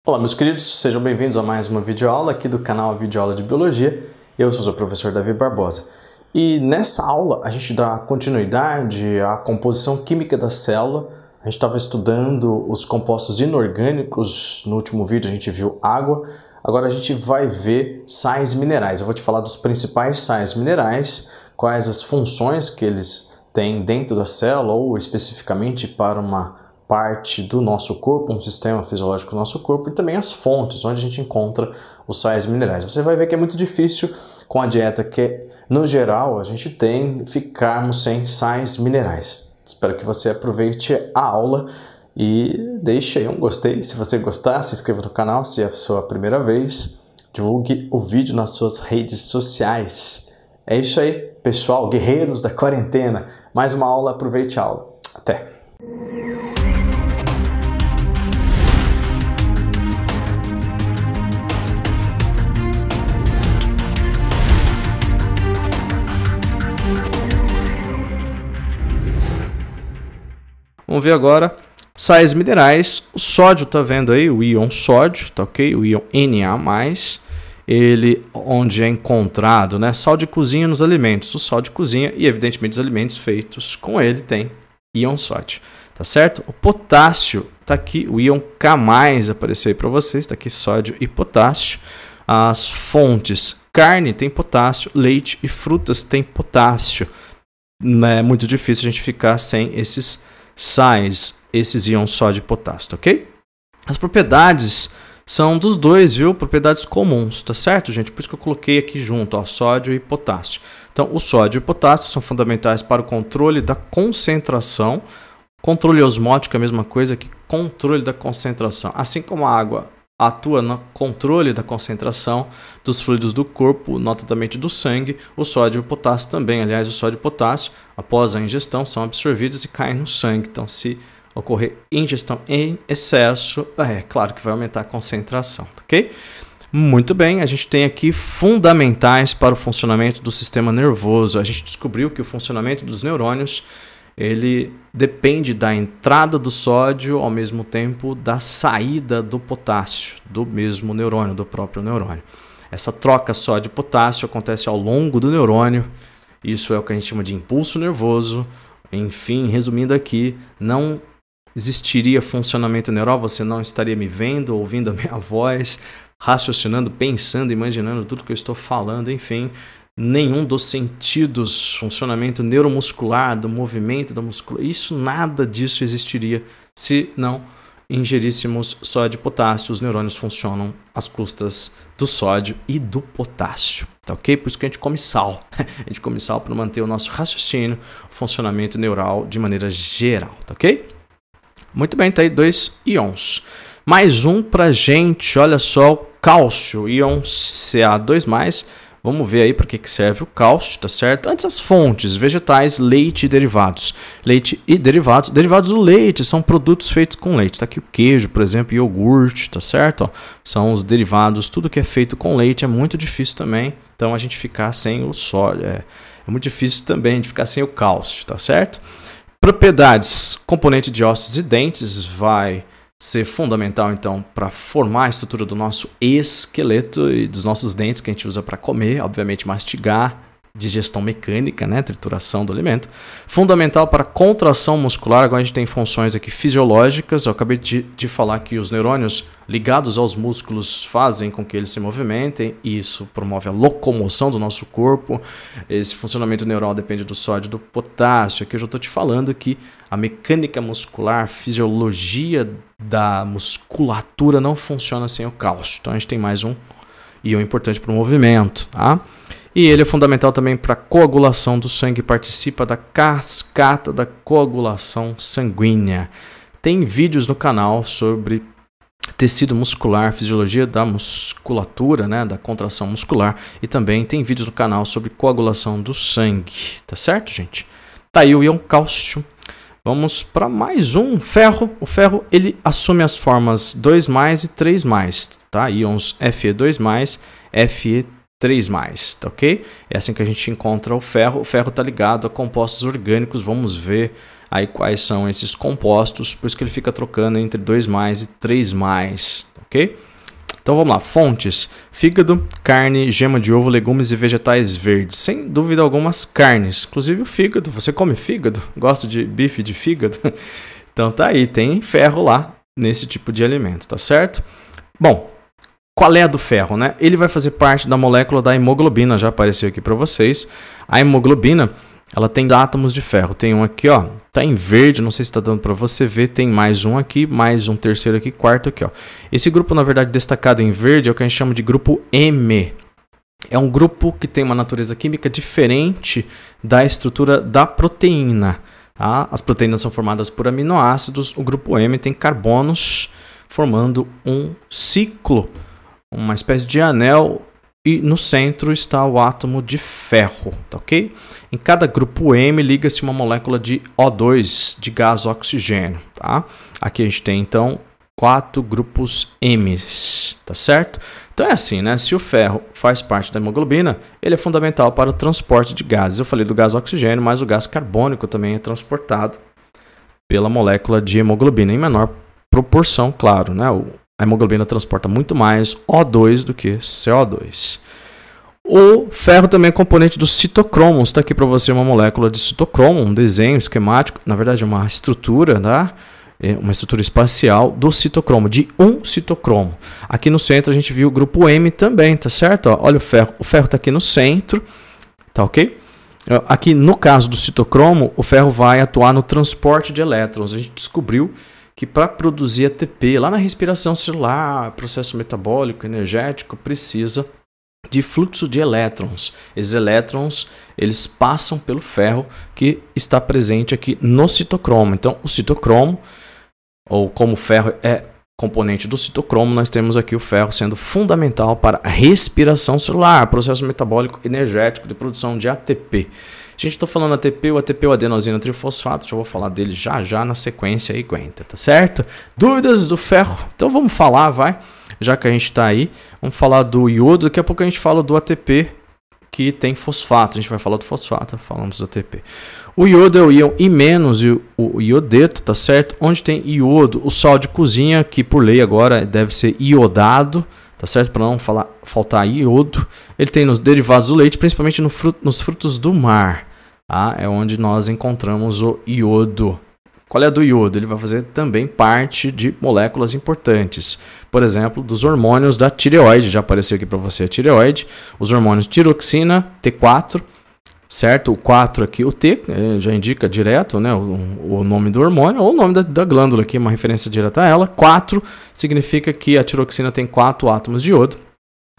Olá, meus queridos, sejam bem-vindos a mais uma videoaula aqui do canal Videoaula de Biologia. Eu sou o professor Davi Barbosa. E nessa aula a gente dá continuidade à composição química da célula. A gente estava estudando os compostos inorgânicos, no último vídeo a gente viu água. Agora a gente vai ver sais minerais. Eu vou te falar dos principais sais minerais, quais as funções que eles têm dentro da célula ou especificamente para uma parte do nosso corpo, um sistema fisiológico do nosso corpo, e também as fontes onde a gente encontra os sais minerais. Você vai ver que é muito difícil com a dieta que, no geral, a gente tem, ficarmos sem sais minerais. Espero que você aproveite a aula e deixe aí um gostei. Se você gostar, se inscreva no canal se é a sua primeira vez. Divulgue o vídeo nas suas redes sociais. É isso aí, pessoal, guerreiros da quarentena. Mais uma aula, aproveite a aula. Até! Vamos ver agora sais minerais. O sódio, tá vendo aí? O íon sódio, tá ok? O íon Na+, ele onde é encontrado, né? Sal de cozinha nos alimentos. O sal de cozinha e, evidentemente, os alimentos feitos com ele tem íon sódio, tá certo? O potássio, tá aqui, o íon K+, apareceu aí para vocês, tá aqui sódio e potássio. As fontes, carne tem potássio, leite e frutas tem potássio. É muito difícil a gente ficar sem esses sais, esses íons sódio e potássio, ok? As propriedades são dos dois, viu? Propriedades comuns, tá certo, gente? Por isso que eu coloquei aqui junto, ó, sódio e potássio. Então, o sódio e o potássio são fundamentais para o controle da concentração. Controle osmótico é a mesma coisa que controle da concentração. Assim como a água atua no controle da concentração dos fluidos do corpo, notadamente do sangue, o sódio e o potássio também. Aliás, o sódio e o potássio, após a ingestão, são absorvidos e caem no sangue. Então, se ocorrer ingestão em excesso, é claro que vai aumentar a concentração, ok? Muito bem, a gente tem aqui fundamentais para o funcionamento do sistema nervoso. A gente descobriu que o funcionamento dos neurônios ele depende da entrada do sódio ao mesmo tempo da saída do potássio, do mesmo neurônio, do próprio neurônio. Essa troca sódio-potássio acontece ao longo do neurônio, isso é o que a gente chama de impulso nervoso. Enfim, resumindo aqui, não existiria funcionamento neural, você não estaria me vendo, ouvindo a minha voz, raciocinando, pensando, imaginando tudo que eu estou falando, enfim. Nenhum dos sentidos, funcionamento neuromuscular, do movimento da musculatura, nada disso existiria se não ingeríssemos sódio e potássio. Os neurônios funcionam às custas do sódio e do potássio, tá ok? Por isso que a gente come sal. A gente come sal para manter o nosso raciocínio, o funcionamento neural de maneira geral, tá ok? Muito bem, tá aí dois íons. Mais um pra gente, olha só, o cálcio, íon Ca2+. Vamos ver aí para que serve o cálcio, tá certo? Antes as fontes, vegetais, leite e derivados. Leite e derivados. Derivados do leite são produtos feitos com leite. Tá aqui o queijo, por exemplo, iogurte, tá certo? Ó, são os derivados, tudo que é feito com leite é muito difícil também. Então a gente ficar sem o sódio, é muito difícil também a gente ficar sem o cálcio, tá certo? Propriedades, componente de ossos e dentes vai ser fundamental, então, para formar a estrutura do nosso esqueleto e dos nossos dentes que a gente usa para comer, obviamente mastigar, digestão mecânica, né, trituração do alimento. Fundamental para contração muscular. Agora a gente tem funções aqui fisiológicas. Eu acabei de falar que os neurônios ligados aos músculos fazem com que eles se movimentem e isso promove a locomoção do nosso corpo. Esse funcionamento neural depende do sódio e do potássio. Aqui eu já estou te falando que a mecânica muscular, a fisiologia da musculatura não funciona sem o cálcio. Então a gente tem mais um íon importante para o movimento, tá? E ele é fundamental também para a coagulação do sangue, participa da cascata da coagulação sanguínea. Tem vídeos no canal sobre tecido muscular, fisiologia da musculatura, né, da contração muscular, e também tem vídeos no canal sobre coagulação do sangue, tá certo, gente? Tá aí o íon cálcio. Vamos para mais um, ferro. O ferro ele assume as formas 2+, e 3+, tá? Íons Fe2+, Fe3+, tá ok? É assim que a gente encontra o ferro. O ferro está ligado a compostos orgânicos. Vamos ver aí quais são esses compostos, por isso que ele fica trocando entre 2+ e 3+, ok? Então vamos lá, fontes: fígado, carne, gema de ovo, legumes e vegetais verdes. Sem dúvida algumas carnes, inclusive o fígado. Você come fígado? Gosta de bife de fígado? Então tá aí, tem ferro lá nesse tipo de alimento, tá certo? Bom, qual é a do ferro, né? Ele vai fazer parte da molécula da hemoglobina, já apareceu aqui para vocês. A hemoglobina, ela tem átomos de ferro. Tem um aqui, ó, tá em verde, não sei se está dando para você ver. Tem mais um aqui, mais um terceiro aqui, quarto aqui, ó. Esse grupo, na verdade, destacado em verde é o que a gente chama de grupo M. É um grupo que tem uma natureza química diferente da estrutura da proteína. Tá? As proteínas são formadas por aminoácidos. O grupo M tem carbonos formando um ciclo, uma espécie de anel. E no centro está o átomo de ferro, tá ok? Em cada grupo M liga-se uma molécula de O2, de gás oxigênio, tá? Aqui a gente tem, então, 4 grupos M's, tá certo? Então é assim, né? Se o ferro faz parte da hemoglobina, ele é fundamental para o transporte de gases. Eu falei do gás oxigênio, mas o gás carbônico também é transportado pela molécula de hemoglobina, em menor proporção, claro, né? A hemoglobina transporta muito mais O2 do que CO2. O ferro também é componente dos citocromos. Está aqui para você uma molécula de citocromo, um desenho esquemático, na verdade é uma estrutura, tá? Uma estrutura espacial do citocromo, de um citocromo. Aqui no centro a gente viu o grupo M também, tá certo? Ó, olha o ferro está aqui no centro, tá ok? Aqui no caso do citocromo, o ferro vai atuar no transporte de elétrons. A gente descobriu que para produzir ATP, lá na respiração celular, processo metabólico, energético, precisa de fluxo de elétrons. Esses elétrons, eles passam pelo ferro que está presente aqui no citocromo. Então, o citocromo, ou como o ferro é componente do citocromo, nós temos aqui o ferro sendo fundamental para a respiração celular, processo metabólico energético de produção de ATP. Gente, estou falando ATP, o ATP é o adenosina trifosfato, já vou falar dele já na sequência aí, aguenta, tá certo? Dúvidas do ferro? Então vamos falar, vai, já que a gente está aí, vamos falar do iodo, daqui a pouco a gente fala do ATP que tem fosfato, a gente vai falar do fosfato, falamos do ATP. O iodo é o íon I- e o iodeto, tá certo? Onde tem iodo, o sal de cozinha, que por lei agora deve ser iodado, tá certo? Para não faltar iodo. Ele tem nos derivados do leite, principalmente nos frutos do mar. Tá? É onde nós encontramos o iodo. Qual é a do iodo? Ele vai fazer também parte de moléculas importantes. Por exemplo, dos hormônios da tireoide. Já apareceu aqui para você a tireoide. Os hormônios tiroxina, T4, certo? O 4 aqui, o T, já indica direto, né, o nome do hormônio, ou o nome da glândula aqui, uma referência direta a ela. 4 significa que a tiroxina tem 4 átomos de iodo.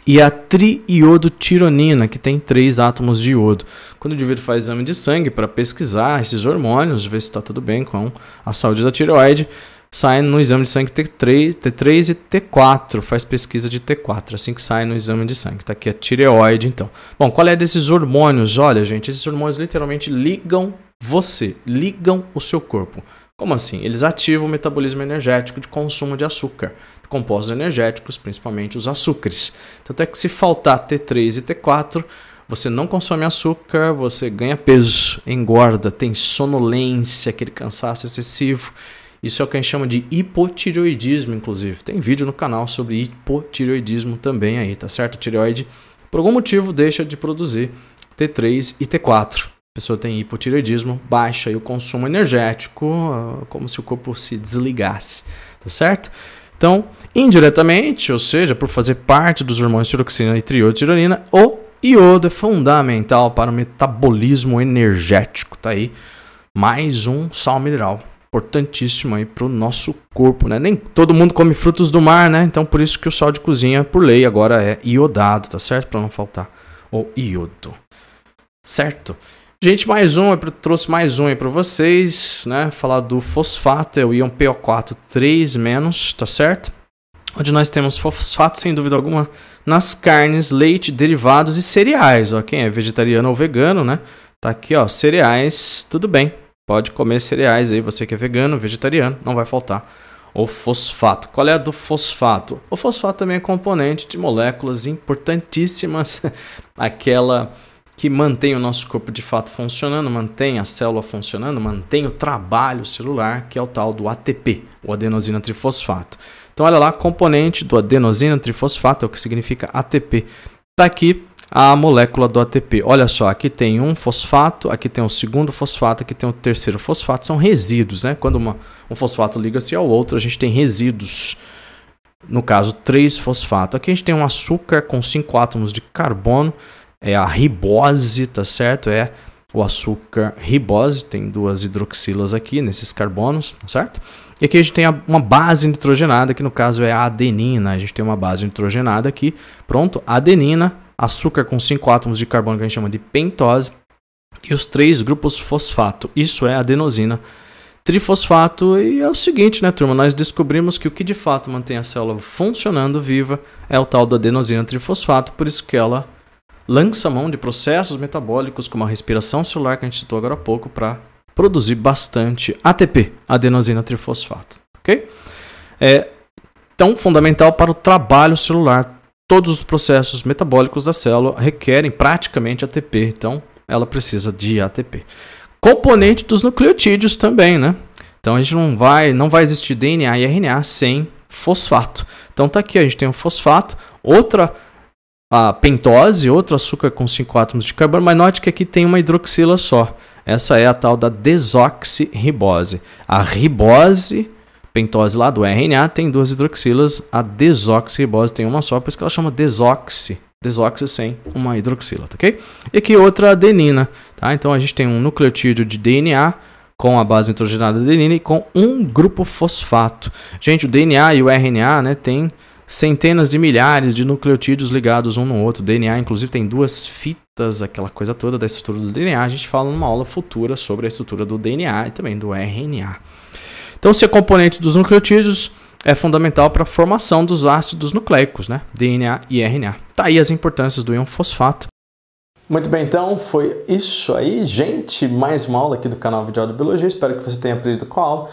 E a triiodotironina, que tem 3 átomos de iodo. Quando o indivíduo faz exame de sangue para pesquisar esses hormônios, ver se está tudo bem com a saúde da tireoide, sai no exame de sangue T3 e T4, faz pesquisa de T4, assim que sai no exame de sangue. Está aqui a tireoide, então. Bom, qual é desses hormônios? Olha, gente, esses hormônios literalmente ligam você, ligam o seu corpo. Como assim? Eles ativam o metabolismo energético de consumo de açúcar, de compostos energéticos, principalmente os açúcares. Tanto é que se faltar T3 e T4, você não consome açúcar, você ganha peso, engorda, tem sonolência, aquele cansaço excessivo. Isso é o que a gente chama de hipotireoidismo, inclusive. Tem vídeo no canal sobre hipotireoidismo também aí, tá certo? A tireoide, por algum motivo, deixa de produzir T3 e T4. A pessoa tem hipotireoidismo, baixa aí o consumo energético, como se o corpo se desligasse, tá certo? Então, indiretamente, ou seja, por fazer parte dos hormônios tiroxina e triiodotironina, o iodo é fundamental para o metabolismo energético, tá aí? Mais um sal mineral, importantíssimo aí para o nosso corpo, né? Nem todo mundo come frutos do mar, né? Então, por isso que o sal de cozinha, por lei, agora é iodado, tá certo? Para não faltar o iodo, certo? Gente, trouxe mais um aí para vocês, né? Falar do fosfato, é o íon PO4 3-, tá certo? Onde nós temos fosfato, sem dúvida alguma, nas carnes, leite, derivados e cereais. Ó, quem é vegetariano ou vegano, né? Tá aqui, ó, cereais, tudo bem. Pode comer cereais aí, você que é vegano, vegetariano, não vai faltar o fosfato. Qual é a do fosfato? O fosfato também é componente de moléculas importantíssimas, aquela que mantém o nosso corpo de fato funcionando, mantém a célula funcionando, mantém o trabalho celular, que é o tal do ATP, o adenosina trifosfato. Então olha lá, componente do adenosina trifosfato, é o que significa ATP. Está aqui a molécula do ATP. Olha só, aqui tem um fosfato, aqui tem o segundo fosfato, aqui tem o terceiro fosfato. São resíduos, né? Quando um fosfato liga-se ao outro, a gente tem resíduos. No caso, 3-fosfato. Aqui a gente tem um açúcar com 5 átomos de carbono. É a ribose, tá certo? É o açúcar ribose. Tem 2 hidroxilas aqui nesses carbonos, tá certo? E aqui a gente tem uma base nitrogenada, que no caso é a adenina. A gente tem uma base nitrogenada aqui. Pronto, adenina. Açúcar com 5 átomos de carbono, que a gente chama de pentose, e os 3 grupos fosfato. Isso é adenosina trifosfato. E é o seguinte, né, turma? Nós descobrimos que o que de fato mantém a célula funcionando viva é o tal do adenosina trifosfato, por isso que ela lança mão de processos metabólicos como a respiração celular, que a gente citou agora há pouco, para produzir bastante ATP, adenosina trifosfato. Ok? É tão fundamental para o trabalho celular. Todos os processos metabólicos da célula requerem praticamente ATP, então ela precisa de ATP. Componente dos nucleotídeos também, né? Então a gente não vai existir DNA e RNA sem fosfato. Então tá aqui, a gente tem um fosfato, outra pentose, outro açúcar com 5 átomos de carbono, mas note que aqui tem uma hidroxila só. Essa é a tal da desoxirribose. A ribose, pentose lá do RNA, tem 2 hidroxilas, a desoxirribose tem uma só, por isso que ela chama desoxi sem uma hidroxila, tá ok? E aqui outra adenina, tá? Então a gente tem um nucleotídeo de DNA com a base nitrogenada de adenina e com um grupo fosfato. Gente, o DNA e o RNA, né, tem centenas de milhares de nucleotídeos ligados um no outro. O DNA, inclusive, tem 2 fitas, aquela coisa toda da estrutura do DNA. A gente fala numa aula futura sobre a estrutura do DNA e também do RNA. Então, ser componente dos nucleotídeos é fundamental para a formação dos ácidos nucleicos, né? DNA e RNA. Tá aí as importâncias do íon fosfato. Muito bem, então foi isso aí, gente. Mais uma aula aqui do canal Vídeo Aula de Biologia. Espero que você tenha aprendido com a aula.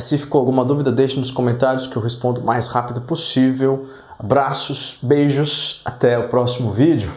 Se ficou alguma dúvida, deixe nos comentários que eu respondo o mais rápido possível. Abraços, beijos, até o próximo vídeo.